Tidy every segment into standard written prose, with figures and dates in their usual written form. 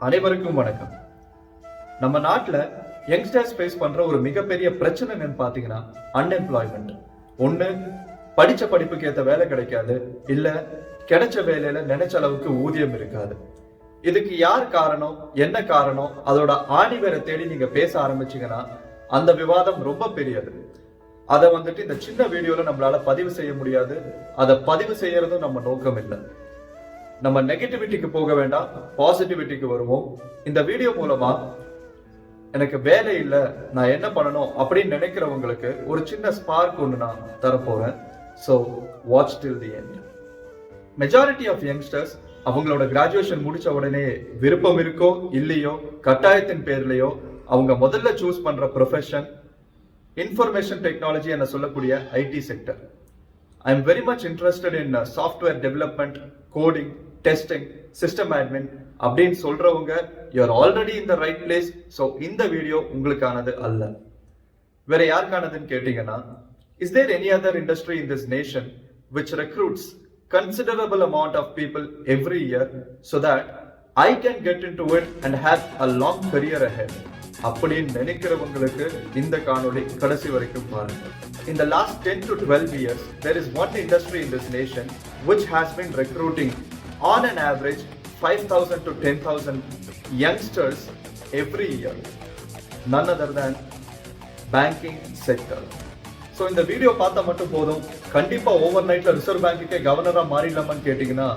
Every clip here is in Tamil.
அனைவருக்கும் வணக்கம். நம்ம நாட்டுல யங்ஸ்டர்ஸ் ஃபேஸ் பண்ற ஒரு மிகப்பெரிய பிரச்சனை என்னன்னு பாத்தீங்கன்னா அன்எம்ப்ளாய்மெண்ட். ஒண்ணு, படிச்ச படிப்புக்கு ஏத்த வேலை கிடைக்காது, இல்ல கிடைச்ச வேலையில நினைச்ச அளவுக்கு ஊதியம் இருக்காது. இதுக்கு யார் காரணம், என்ன காரணம், அதோட ஆணிவேரை தேடி நீங்க பேச ஆரம்பிச்சீங்கன்னா அந்த விவாதம் ரொம்ப பெரியது. அதை இந்த சின்ன வீடியோல நம்மளால பதிவு செய்ய முடியாது. அதை பதிவு செய்யறதும் நம்ம நோக்கம் இல்லை. நம்ம நெகட்டிவிட்டிக்கு போக வேண்டாம், பாசிட்டிவிட்டிக்கு வருவோம். இந்த வீடியோ மூலமா எனக்கு வேலை இல்லை, நான் என்ன பண்ணணும் அப்படின்னு நினைக்கிறவங்களுக்கு ஒரு சின்ன ஸ்பார்க் ஒன்று நான் தரப்போறேன். So watch till the end. Majority of youngsters அவங்களோட கிராஜுவேஷன் முடிச்ச உடனே விருப்பம் இருக்கோ இல்லையோ, கட்டாயத்தின் பேர்லயோ அவங்க முதல்ல சூஸ் பண்ற ப்ரொஃபஷன் இன்ஃபர்மேஷன் டெக்னாலஜி என சொல்லக்கூடிய IT sector. I am very much interested in software development, coding, testing, system admin அப்படின்னு சொல்றவங்க you are already in the right place. So இந்த வீடியோ உங்களுக்கானது அல்ல. வேற யாருக்கானதுன்னு கேட்டீங்கன்னா, is there any other industry in this nation which recruits considerable amount of people every year so that I can get into it and have a long career ahead? அப்படின்னு நினைக்கிறவங்களுக்கு இந்த காணொளி கடைசி வரைக்கும் பாருங்க. In the last 10 to 12 years, there is one industry in this nation which has been recruiting on an average 5,000 to 10,000 youngsters every year. None other than banking sector. So இந்த வீடியோ பார்த்தா மட்டும் போதும், கண்டிப்பா ஓவர் நைட்ல ரிசர்வ் பேங்குக்கே கவர்னரா மாறிடலாமான்னு கேட்டீங்கன்னா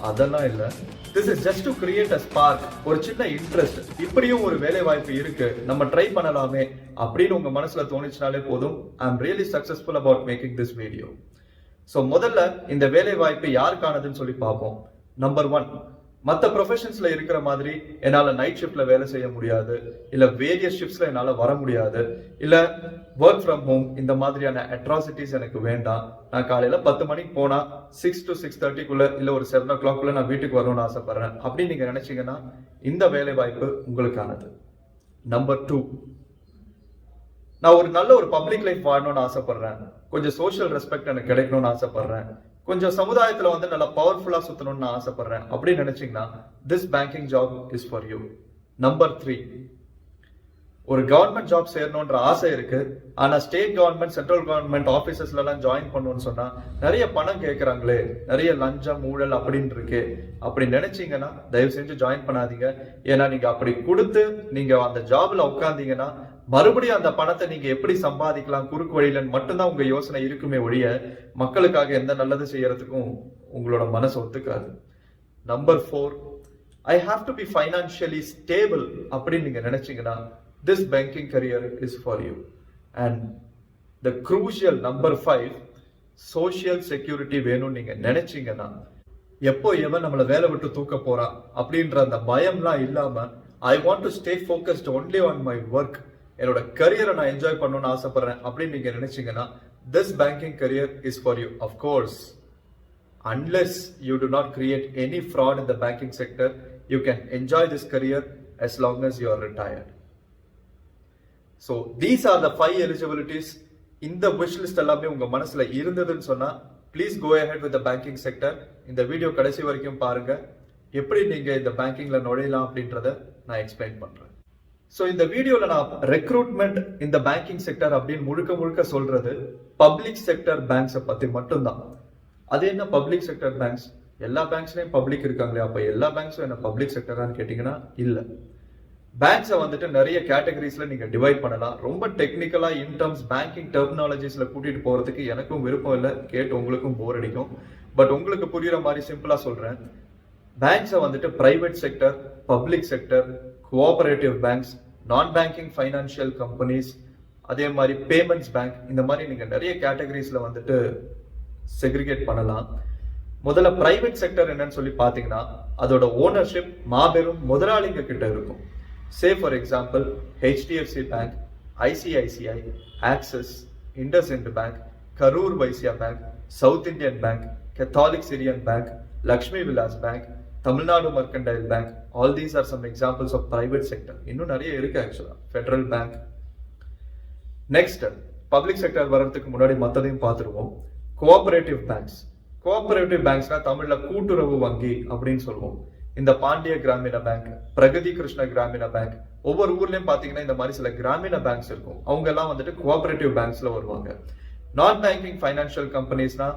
அதெல்லாம் இல்லை. This is just to create a spark, ஒரு சின்ன இன்ட்ரெஸ்ட். இப்படியும் ஒரு வேலை வாய்ப்பு இருக்கு, நம்ம ட்ரை பண்ணலாமே அப்படின்னு உங்க மனசுல தோணிச்சுனாலே போதும். I am really successful about making this video. So முதல்ல இந்த வேலை வாய்ப்பு யாருக்கானதுன்னு சொல்லி பார்ப்போம். நம்பர் 1, மற்ற ப்ரொஃபஷன்ஸ்ல இருக்கிற மாதிரி என்னால நைட் ஷிஃப்ட்ல வேலை செய்ய முடியாது, இல்ல வேரியஸ் ஷிஃப்ட்ஸ்ல என்னால வர முடியாது, இல்ல ஒர்க் ஃப்ரம் ஹோம், இந்த மாதிரியான அட்ராசிட்டிஸ் எனக்கு வேண்டாம். நான் காலையில 10 மணிக்கு போனா 6 to 6:30 இல்ல ஒரு 7 o'clock நான் வீட்டுக்கு வரணும்னு ஆசைப்படுறேன் அப்படின்னு நீங்க நினைச்சீங்கன்னா இந்த வேலை வாய்ப்பு உங்களுக்கானது. நம்பர் 2, நான் ஒரு நல்ல ஒரு பப்ளிக் லைஃப் வாழணும்னு ஆசைப்படுறேன், கொஞ்சம் சோஷியல் ரெஸ்பெக்ட் எனக்கு கிடைக்கணும்னு ஆசைப்படுறேன், கொஞ்சம் சமுதாயத்துல நல்லா பவர்ஃபுல்லா சுத்தணும்னு ஆசைப்படுறேன் அப்படின்னு நினைச்சீங்கன்னா this banking job is for you. Number 3, ஒரு கவர்மெண்ட் ஜாப் சேரணும்ன்ற ஆசை இருக்கு, ஆனா ஸ்டேட் கவர்மெண்ட் சென்ட்ரல் கவர்மெண்ட் ஆபீசஸ்ல எல்லாம் ஜாயின் பண்ணணும்னு சொன்னா நிறைய பணம் கேட்கறாங்களே, நிறைய லஞ்சம் ஊழல் அப்படின்னு இருக்கு. அப்படி நினைச்சீங்கன்னா தயவு செஞ்சு ஜாயின் பண்ணாதீங்க. ஏன்னா நீங்க அப்படி கொடுத்து நீங்க அந்த ஜாப்ல உட்கார்ந்தீங்கன்னா மறுபடியும் அந்த பணத்தை நீங்க எப்படி சம்பாதிக்கலாம் குறுக்கு வழியில மட்டும்தான் உங்க யோசனை இருக்குமே ஒழிய மக்களுக்காக எந்த நல்லது செய்யறதுக்கும் உங்களோட மனசு ஒத்துக்காது. Number 4, I have to be financially stable அப்படின்னு நீங்க நினைச்சீங்கன்னா this banking career is for you. And the crucial number 5, social security வேணும்னு நீங்க நினைச்சீங்கன்னா, எப்போ எவன் நம்மள வேலை விட்டு தூக்க போறான் அப்படின்ற அந்த பயம்லாம் இல்லாம I want to stay focused only on my work, என்னோட கரியரை நான் என்ஜாய் பண்ணணும்னு ஆசைப்படுறேன் அப்படின்னு நீங்க நினைச்சீங்கன்னா this banking career is for you. Of course, unless you do not create any fraud in the banking sector, you can enjoy this career as long as you are retired. So these are the 5 eligibilities. இந்த wish list எல்லாமே உங்க மனசுல இருந்ததுன்னு சொன்னா please go ahead with the banking sector. இந்த வீடியோ கடைசி வரைக்கும் பாருங்க, எப்படி நீங்க இந்த பேங்கிங்ல நுழையலாம் அப்படின்றத நான் எக்ஸ்பிளைன் பண்றேன். ஸோ இந்த வீடியோல நான் ரெக்ரூட்மெண்ட் இந்த பேங்கிங் செக்டர் அப்படின்னு முழுக்க சொல்றது பப்ளிக் செக்டர் பேங்க்ஸை பத்தி மட்டும்தான். அது என்ன பப்ளிக் செக்டர் பேங்க்ஸ்? எல்லா பேங்க்ஸ்லயும் பப்ளிக் இருக்காங்களே, அப்ப எல்லா பேங்க்ஸும் என்ன பப்ளிக் செக்டரான்னு கேட்டீங்கன்னா இல்ல. பேங்க்ஸை நிறைய கேட்டகரிஸ்ல நீங்க டிவைட் பண்ணலாம். ரொம்ப டெக்னிக்கலா இன் டர்ம்ஸ் பேங்கிங் டெர்மினாலஜிஸ்ல கூட்டிட்டு போறதுக்கு எனக்கும் விருப்பம் இல்லை, கேட்டு உங்களுக்கும் போர் அடிக்கும். பட் உங்களுக்கு புரியுற மாதிரி சிம்பிளா சொல்றேன். பேங்க்ஸை private sector, public sector, cooperative banks, non banking financial companies, அதே மாதிரி பேமெண்ட்ஸ் பேங்க், இந்த மாதிரி நீங்க நிறைய கேட்டகரிஸ்ல செக்ரிகேட் பண்ணலாம். முதல்ல பிரைவேட் செக்டர் என்னன்னு சொல்லி பாத்தீங்கன்னா அதோட ஓனர்ஷிப் மாபெரும் முதலாளிங்க கிட்ட இருக்கும். Say for example HDFC Bank, ICICI, Axis, IndusInd Bank, Karur Vysya Bank, South Indian Bank, Catholic Syrian Bank, Lakshmi Vilas Bank, Tamil Nadu Mercantile Bank. All these are some examples of private sector. இன்னும் நிறைய இருக்கு ஆக்சுவலா. Federal Bank. Next, public sector வர்றதுக்கு முன்னாடி மற்றதையும் பார்த்துருவோம். Cooperative banks. கோஆபரேட்டிவ் பேங்க்ஸ்னா தமிழ்ல கூட்டுறவு வங்கி அப்படின்னு சொல்லுவோம். இந்த பாண்டிய கிராமின பேங்க், பிரகதி கிருஷ்ண கிராமின பேங்க், ஒவ்வொரு ஊர்லயும் பாத்தீங்கன்னா இந்த மாதிரி சில கிராமின பேங்க்ஸ் இருக்கும். அவங்க எல்லாம் வந்துட்டு கோஆபரேட்டிவ் பேங்க்ஸ்ல வருவாங்க. நான் பேங்கிங் ஃபைனான்சியல் கம்பெனிஸ்னா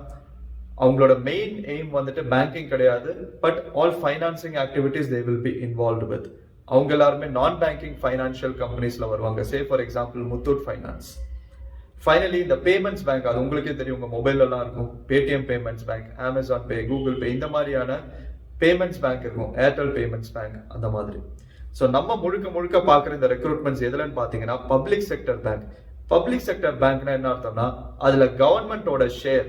அவங்களோட மெயின் எய்ம் வந்துட்டு பேங்கிங் கிடையாது, but all financing activities they will be involved with. அவங்க எல்லாருமே நான் பேங்கிங் ஃபைனான்சியல் கம்பெனிஸ்ல வருவாங்க. சே for example Muthoot finance. Finally இந்த பேமெண்ட்ஸ் பேங்க், அது உங்களுக்கே தெரியும், உங்க மொபைல் எல்லாம் இருக்கும். பேடிஎம் பேமெண்ட்ஸ் பேங்க், அமேசான் பே, கூகுள் பே, இந்த மாதிரியான பேமெண்ட்ஸ் பேங்க் இருக்கும். ஏர்டெல் பேமெண்ட்ஸ் பேங்க், அந்த மாதிரி. ஸோ நம்ம முழுக்க முழுக்க பார்க்குற இந்த ரெக்ரூட்மெண்ட்ஸ் எதுலன்னு பார்த்தீங்கன்னா public sector bank. Public sector பேங்க்னா என்ன அர்த்தம்னா அதுல கவர்மெண்டோட ஷேர்,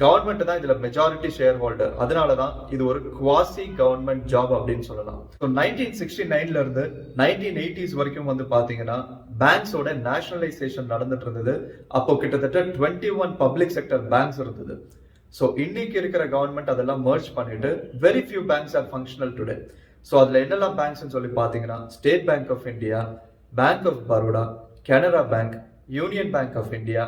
கவர்மெண்ட் தான் இதுல மெஜாரிட்டி ஷேர் ஹோல்டர். அதனாலதான் இது ஒரு குவாசி கவர்மெண்ட் ஜாப் அப்படின்னு சொல்லலாம். 1969ல இருந்து 1980s வரைக்கும் வந்து பாத்தீங்கன்னா பேங்க்ஸோட நேஷனலைசேஷன் நடந்துட்டு இருந்தது. அப்போ கிட்டத்தட்ட 21 பப்ளிக் செக்டர் பேங்க்ஸ் இருந்தது. ஸோ இன்னைக்கு இருக்கிற கவர்மெண்ட் அதெல்லாம் மர்ஜ் பண்ணிட்டு very few banks are functional today. So அதுல என்னெல்லாம் பேங்க்ஸ் சொல்லி பாத்தீங்கன்னா State Bank of India, Bank of Baroda, Canara Bank, Union Bank of India,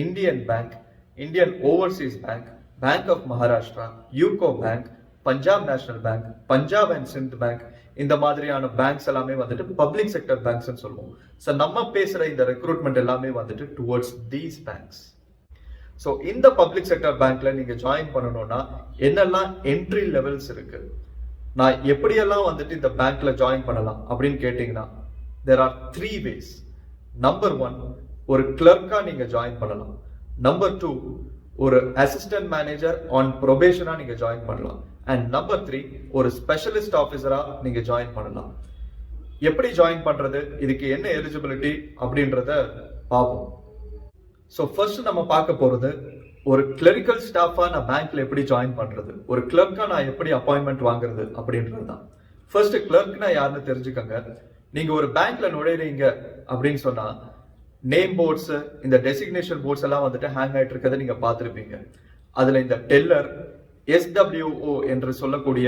Indian Bank, Indian Overseas Bank, Bank of Maharashtra, UCO Bank, Punjab National Bank, Punjab and Sindh Bank, இந்த மாதிரியான பேங்க்ஸ் எல்லாமே வந்துட்டு பப்ளிக் செக்டர் பேங்க்ஸ் சொல்லுவோம். ஸோ நம்ம பேசுற இந்த ரெக்ரூட்மெண்ட் எல்லாமே வந்துட்டு டுவர்ட்ஸ் தீஸ் பேங்க்ஸ். ஸோ இந்த பப்ளிக் செக்டர் பேங்க்ல நீங்க ஜாயின் பண்ணணும்னா என்னெல்லாம் என்ட்ரி லெவல்ஸ் இருக்கு, நான் எப்படியெல்லாம் வந்துட்டு இந்த பேங்க்ல ஜாயின் பண்ணலாம் அப்படின்னு கேட்டீங்கன்னா there are 3 ways. நம்பர் 1, ஒரு கிளர்க்கா நீங்க ஜாயின் பண்ணலாம். நம்பர் 2, ஒரு அசிஸ்டன்ட் மேனேஜர் ஆன் ப்ரொபேஷனா நீங்க ஜாயின் பண்ணலாம். அண்ட் நம்பர் 3, ஒரு ஸ்பெஷலிஸ்ட் ஆஃபீஸரா நீங்க ஜாயின் பண்ணலாம். எப்படி ஜாயின் பண்றது, இதுக்கு என்ன எலிஜிபிலிட்டி அப்படின்றத பார்ப்போம். ஸோ ஃபர்ஸ்ட் நம்ம பார்க்க போறது ஒரு கிளரிக்கல் ஸ்டாஃபா நான் பேங்க்ல எப்படி ஜாயின் பண்றது, ஒரு கிளர்க்கா நான் எப்படி அப்பாயின்மெண்ட் வாங்குறது அப்படின்றது தான். ஃபர்ஸ்ட் கிளர்க்னா யாருன்னு தெரிஞ்சுக்கங்க. நீங்க ஒரு பேங்க்ல நுழைறீங்க அப்படின்னு சொன்னா நேம் போர்ட்ஸ், இந்த டெசிக்னேஷன் போர்ட்ஸ் எல்லாம் வந்துட்டு ஹேங் ஆயிட்டு இருக்கிறத நீங்க பார்த்திருப்பீங்க. அதுல இந்த டெல்லர், SWO என்று சொல்லக்கூடிய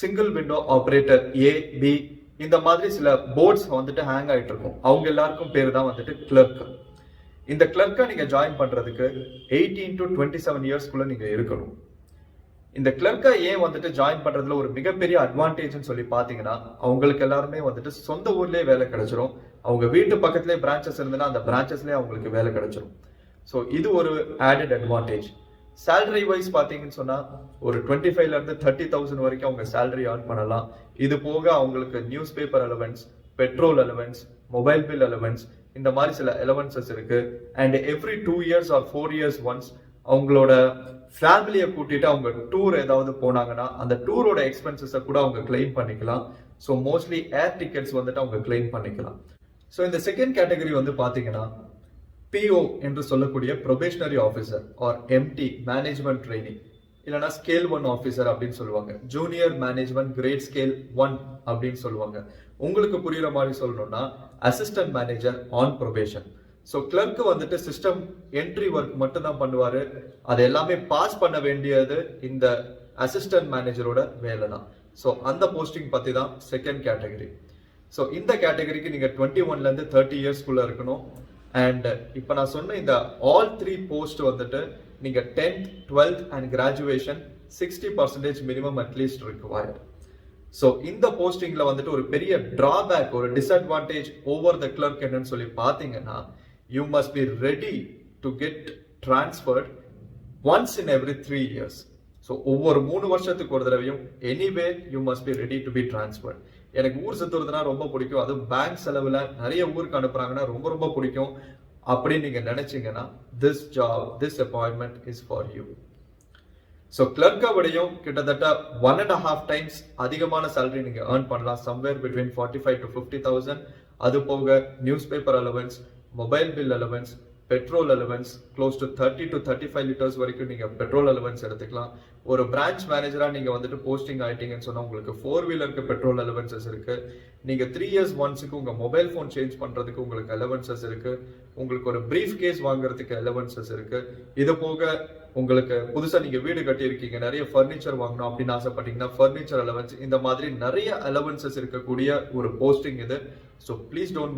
single window operator A, B, இந்த மாதிரி சில போர்ட்ஸ் வந்துட்டு ஹேங் ஆயிட்டு இருக்கும். அவங்க எல்லாருக்கும் பேர் தான் வந்துட்டு கிளர்க். இந்த கிளர்க்கை நீங்க ஜாயின் பண்றதுக்கு 18 to 27 இயர்ஸ்க்குள்ள நீங்க இருக்கணும். இந்த கிளர்க்கை ஏன் வந்துட்டு ஜாயின் பண்றதுல ஒரு மிகப்பெரிய அட்வான்டேஜ்னு சொல்லி பாத்தீங்கன்னா அவங்களுக்கு எல்லாருமே வந்துட்டு சொந்த ஊர்லயே வேலை கிடைச்சிரும். அவங்க வீட்டு பக்கத்துலேயே பிரான்ச்சஸ் இருந்ததுன்னா அந்த பிரான்ச்சஸ்லேயே அவங்களுக்கு வேலை கிடைச்சிரும். ஸோ இது ஒரு ஆடட் அட்வான்டேஜ். சேலரி வைஸ் பார்த்தீங்கன்னு சொன்னா ஒரு 25,000 இருந்து 30,000 வரைக்கும் அவங்க சேலரி ஏர்ன் பண்ணலாம். இது போக அவங்களுக்கு news paper allowance, petrol allowance, mobile bill allowance, இந்த மாதிரி சில அலவன்சஸ் இருக்கு. And every 2 years or 4 years once அவங்களோட ஃபேமிலியை கூட்டிட்டு அவங்க டூர் ஏதாவது போனாங்கன்னா அந்த டூரோட எக்ஸ்பென்சஸை கூட அவங்க கிளைம் பண்ணிக்கலாம். ஸோ மோஸ்ட்லி ஏர் டிக்கெட்ஸ் வந்துட்டு அவங்க கிளைம் பண்ணிக்கலாம். ஸோ இந்த செகண்ட் கேட்டகரி வந்து பாத்தீங்கன்னா PO என்று சொல்லக்கூடிய probationary officer or MT, management training, இல்லைன்னா ஸ்கேல் 1 ஆஃபீஸர் அப்படின்னு சொல்லுவாங்க. ஜூனியர் மேனேஜ்மெண்ட் கிரேட் ஸ்கேல் 1 அப்படின்னு சொல்லுவாங்க. உங்களுக்கு புரியுற மாதிரி சொல்லணும்னா assistant manager on probation. So clerk வந்துட்டு சிஸ்டம் என்ட்ரி ஒர்க் மட்டும் தான் பண்ணுவாரு. அது எல்லாமே பாஸ் பண்ண வேண்டியது இந்த அசிஸ்டன்ட் மேனேஜரோட வேலை தான். ஸோ அந்த போஸ்டிங் பத்தி தான் செகண்ட் கேட்டகரி. ஸோ இந்த கேட்டகரிக்கு நீங்க 21ல இருந்து 30 இயர்ஸ்க்குள்ள இருக்கணும். அண்ட் இப்போ நான் சொன்ன இந்த ஆல் 3 போஸ்ட் வந்துட்டு நீங்க 10th, 12th and graduation 60% minimum at least required. So இந்த போஸ்டிங்ல வந்துட்டு ஒரு பெரிய டிராபேக், ஒரு டிஸ்அட்வான்டேஜ் ஓவர் த கிளர்க் என்னன்னு சொல்லி பார்த்தீங்கன்னா you must be ready to get transferred once in every 3 years. So ஒவ்வொரு 3 வருஷத்துக்கு ஒரு தடவையும் anyway you must be ready to be transferred. எனக்கு ஊர் சுத்துறதுனா ரொம்ப பிடிக்கும், அதுவும் பேங்க் செலவுல நிறைய ஊருக்கு அனுப்புறாங்கன்னா ரொம்ப ரொம்ப பிடிக்கும் அப்படின்னு நீங்க நினைச்சீங்கன்னா this job, this appointment is for you. So கிளர்க்கை விடையும் கிட்டத்தட்ட 1.5 times அதிகமான சேலரி நீங்க ஏர்ன் பண்ணலாம். Somewhere between 45 to 50,000. அது போக newspaper allowance, mobile bill allowance, petrol allowance, close to 30 to 35 litres வரைக்கும் நீங்க பெட்ரோல் அலவன்ஸ் எடுத்துக்கலாம். ஒரு பிரான்ச் மேனேஜரா நீங்க வந்துட்டு போஸ்டிங் ஆயிட்டீங்கன்னு சொன்னா உங்களுக்கு 4 வீலருக்கு பெட்ரோல் அலவன்சஸ் இருக்கு. நீங்க 3 years ஒன்ஸுக்கு உங்க மொபைல் போன் சேஞ்ச் பண்றதுக்கு உங்களுக்கு அலவன்சஸ் இருக்கு. உங்களுக்கு ஒரு பிரீஃப் கேஸ் வாங்குறதுக்கு அலவன்சஸ் இருக்கு. இது போக உங்களுக்கு புதுசா நீங்க வீடு கட்டி இருக்கீங்க, நிறைய ஃபர்னிச்சர் வாங்கணும் அப்படின்னு ஆசைப்பட்டீங்கன்னா ஃபர்னிச்சர் அலவன்ஸ், இந்த மாதிரி நிறைய அலவன்சஸ் இருக்கக்கூடிய ஒரு போஸ்டிங் இது. So please don't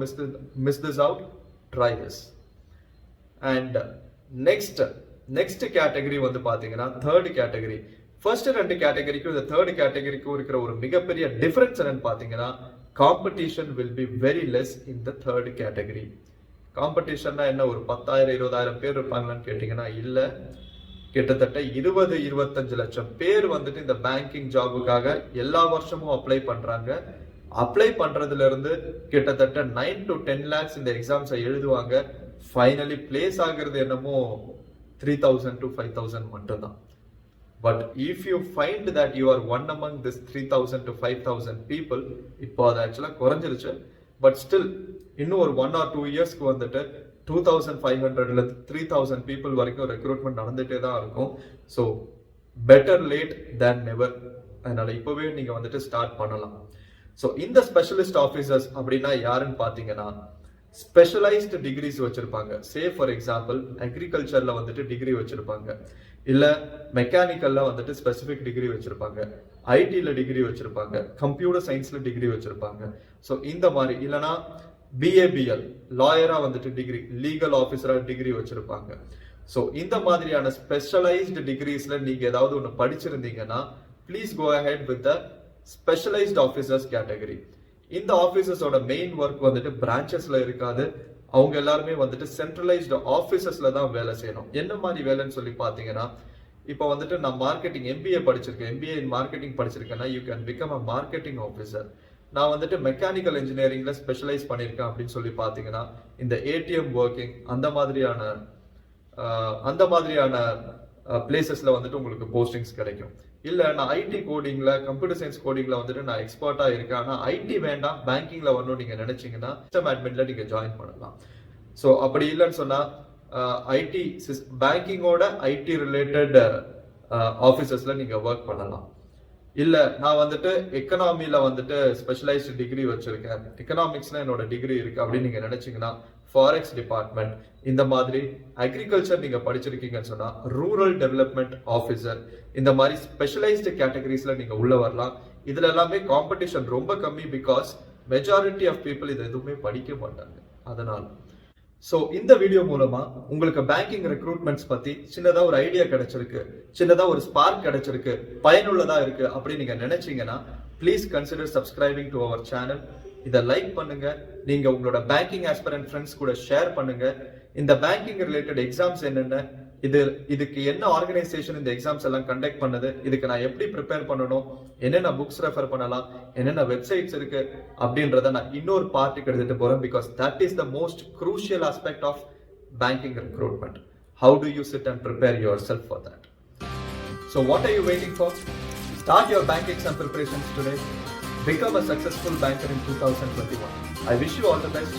miss this out. Try this. And next category வந்து பாத்தீங்கன்னா தேர்ட் கேட்டகரி ஃபர்ஸ்ட் ரெண்டு கேட்டகரிக்கும் இந்த தேர்ட் கேட்டகரிக்கும் இருக்கிற ஒரு மிகப்பெரிய டிஃபரன்ஸ் என்னன்னு பாத்தீங்கன்னா, competition will be very less in the third category. காம்படிஷன்னா என்ன, ஒரு 10,000 20,000 பேர் இருப்பாங்களான்னு கேட்டீங்கன்னா இல்ல, கிட்டத்தட்ட 20-25 லட்சம் பேர் வந்துட்டு இந்த பேங்கிங் ஜாபுக்காக எல்லா வருஷமும் அப்ளை பண்றாங்க. அப்ளை பண்றதுல இருந்து கிட்டத்தட்ட 9 to 10 lakhs இந்த எக்ஸாம்ஸை எழுதுவாங்க. ஃபைனலி பிளேஸ் ஆகிறது என்னமோ 3,000 to 5,000 மட்டும்தான். But if you find that you are one among this 3,000 to 5,000 people, இப்போ அது ஆக்சுவலா குறைஞ்சிருச்சு. பட் ஸ்டில் இன்னும் ஒரு 1 or 2 இயர்ஸ்க்கு வந்துட்டு 2,500 3,000 பீப்புள் வரைக்கும் ரெக்ரூட்மெண்ட் நடந்துட்டே தான் இருக்கும். ஸோ பெட்டர் லேட் தேன் நெவர். அதனால இப்பவே நீங்க வந்துட்டு ஸ்டார்ட் பண்ணலாம். ஸோ இந்த ஸ்பெஷலிஸ்ட் ஆஃபீஸர்ஸ் அப்படின்னா யாருன்னு பாத்தீங்கன்னா, ஸ்பெஷலைஸ்டு டிகிரிஸ் வச்சிருப்பாங்க. சே ஃபார் எக்ஸாம்பிள் அக்ரிகல்ச்சர்ல வந்துட்டு டிகிரி வச்சிருப்பாங்க, இல்ல மெக்கானிக்கல்ல வந்துட்டு ஸ்பெசிபிக் டிகிரி வச்சிருப்பாங்க, ஐடில டிகிரி வச்சிருப்பாங்க, கம்ப்யூட்டர் சயின்ஸ்ல டிகிரி வச்சிருப்பாங்க. ஸோ இந்த மாதிரி இல்லைன்னா BABL லாயரா வந்துட்டு டிகிரி, லீகல் ஆஃபீஸரா டிகிரி வச்சிருப்பாங்க. ஸோ இந்த மாதிரியான ஸ்பெஷலைஸ்டு டிகிரிஸ்ல நீங்க ஏதாவது ஒன்று படிச்சிருந்தீங்கன்னா please go ahead with the specialised officers category. இந்த ஆஃபீஸர்ஸோட மெயின் ஒர்க் வந்துட்டு பிரான்ச்சஸ்ல இருக்காது. அவங்க எல்லாருமே வந்துட்டு சென்ட்ரலைஸ்டு ஆஃபீஸஸ்ல தான் வேலை செய்யணும். என்ன மாதிரி வேலைன்னு சொல்லி பாத்தீங்கன்னா, இப்போ வந்துட்டு நான் மார்க்கெட்டிங் MBA படிச்சிருக்கேன், MBA இன் மார்க்கெட்டிங் படிச்சிருக்கேன்னா you can become a marketing officer. நான் வந்துட்டு மெக்கானிக்கல் இன்ஜினியரிங்ல ஸ்பெஷலைஸ் பண்ணியிருக்கேன் அப்படின்னு சொல்லி பாத்தீங்கன்னா இந்த ATM ஒர்க்கிங் அந்த மாதிரியான பிளேசஸ்ல வந்துட்டு உங்களுக்கு போஸ்டிங்ஸ் கிடைக்கும். இல்ல நான் ஐடி கோடிங்ல, கம்ப்யூட்டர் சயின்ஸ் கோடிங்ல வந்துட்டு நான் எக்ஸ்பர்ட்டா இருக்கேன், ஆனா ஐடி வேண்டாம் பேங்கிங்ல வரணும் நீங்க நினைச்சீங்கன்னா சிஸ்டம் அட்மின்ல நீங்க ஜாயின் பண்ணலாம். ஸோ அப்படி இல்லைன்னு சொன்னா ஐடி பேங்கிங்கோட ஐடி ரிலேட்டட் ஆஃபீஸஸ்ல நீங்க ஒர்க் பண்ணலாம். இல்ல நான் வந்துட்டு எக்கனாமில வந்துட்டு ஸ்பெஷலைஸ்டு டிகிரி வச்சிருக்கேன், எக்கனாமிக்ஸ்ல என்னோட டிகிரி இருக்கு அப்படின்னு நீங்க நினைச்சீங்கன்னா ஃபாரெக்ஸ் டிபார்ட்மெண்ட், இந்த மாதிரி அக்ரிகல்ச்சர் நீங்க படிச்சிருக்கீங்கன்னு சொன்னா ரூரல் டெவலப்மெண்ட் ஆஃபீஸர், இந்த மாதிரி ஸ்பெஷலைஸ்டு கேட்டகரிஸ்ல நீங்க உள்ள வரலாம். இதுல எல்லாமே காம்படிஷன் ரொம்ப கம்மி, பிகாஸ் மெஜாரிட்டி ஆஃப் பீப்புள் இது எதுவுமே படிக்க மாட்டாங்க. அதனால சோ இந்த வீடியோ மூலமா உங்களுக்கு பேங்கிங் ரெக்ரூட்மெண்ட்ஸ் பத்தி சின்னதா ஒரு ஐடியா கிடைச்சிருக்கு, சின்னதா ஒரு ஸ்பார்க் கிடைச்சிருக்கு, பயனுள்ளதா இருக்கு அப்படின்னு நீங்க நினைச்சீங்கன்னா please consider subscribing to our channel. இதை லைக் பண்ணுங்க, நீங்க உங்களோட பேங்கிங் ஆஸ்பிரண்ட் ஃப்ரெண்ட்ஸ் கூட ஷேர் பண்ணுங்க. இந்த பேங்கிங் ரிலேட்டட் எக்ஸாம்ஸ் என்னென்ன, இதுக்கு என்ன ஆர்கனைசேஷன் இந்த எக்ஸாம்ஸ் எல்லாம் கண்டக்ட் பண்ணுது, இதுக்கு நான் எப்படி ப்ரிப்பேர் பண்ணணும், என்னென்ன புக்ஸ் ரெஃபர் பண்ணலாம், என்னென்ன வெப்சைட்ஸ் இருக்கு அப்படின்றத நான் இன்னொரு பார்ட்டுக்கு எடுத்துட்டு போறேன். Because that is the most crucial aspect of banking recruitment. How do you sit and prepare yourself for that? So what are you waiting for? Start your bank exam preparations today. Become a successful banker in 2021. I wish you all the best.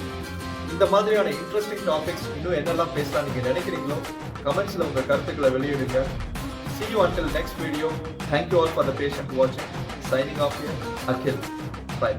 இந்த மாதிரியான இன்ட்ரெஸ்டிங் டாபிக்ஸ் இன்னும் என்னெல்லாம் பேசலாம் நீங்க நினைக்கிறீங்களோ கமெண்ட்ஸ்ல உங்க கருத்துக்களை வெளியிடுங்க. See you until next video. Thank you all for the patient watching. Signing off here, Akhil. Bye.